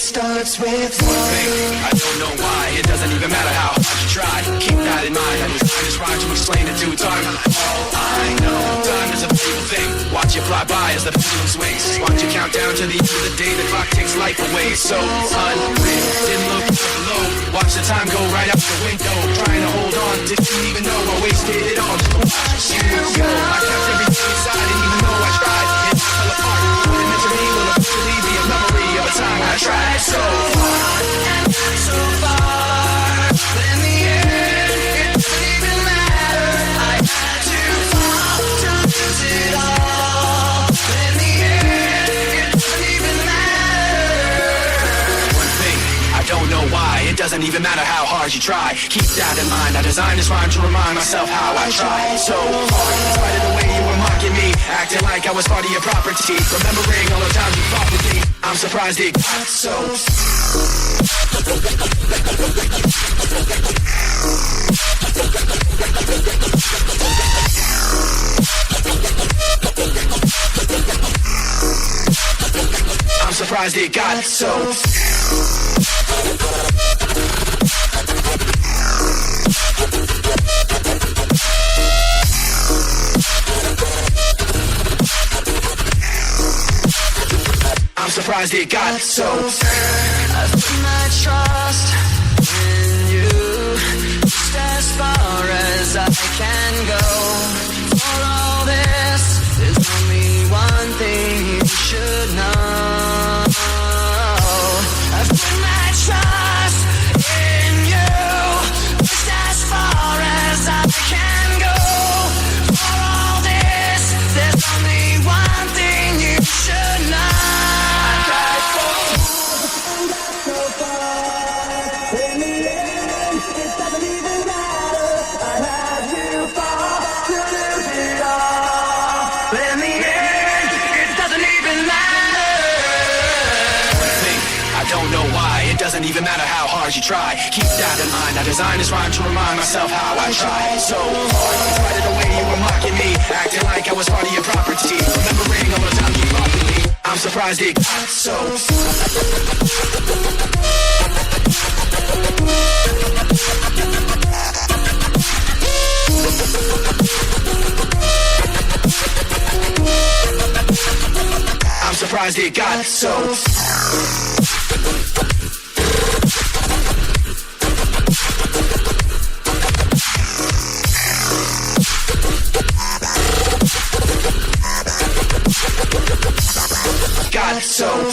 it starts with one thing. I don't know why, it doesn't even matter how hard you try. Keep that in mind, I designed this rhyme to explain it due time. All I know, time is a valuable thing. Watch it fly by as the pendulum swings. Watch it count down to the end of the day. The clock takes life away. So unreal, didn't look below. Watch the time go right out the window. Trying to hold on, didn't even know I wasted it all. Just watch you go. I kept everything inside, didn't even know I tried. It fell apart. What it meant to me will eventually be a memory of a time I tried so hard and so far. But in the end, it doesn't even matter. I had to fall to lose it all. But in the end, it doesn't even matter. One thing, I don't know why. It doesn't even matter how hard you try. Keep that in mind. I designed this rhyme to remind myself how I tried so hard. In spite of the way you were mocking me, acting like I was part of your property. Remembering all the times you fought with me, I'm surprised it got so. I'm surprised it got so. I'm surprised it got so. I've put my trust in you, just as far as I can go. For all this, there's only one thing you should know. I've put my trust in you, just as far as I can go. For all this, there's only one thing you should know. Doesn't even matter how hard you try. Keep that in mind. I designed this rhyme to remind myself how I tried so hard. In spite of the way you were mocking me, acting like I was part of your property. Remembering all the time you fought with me, I'm surprised it got so. I'm surprised it got so. Got so.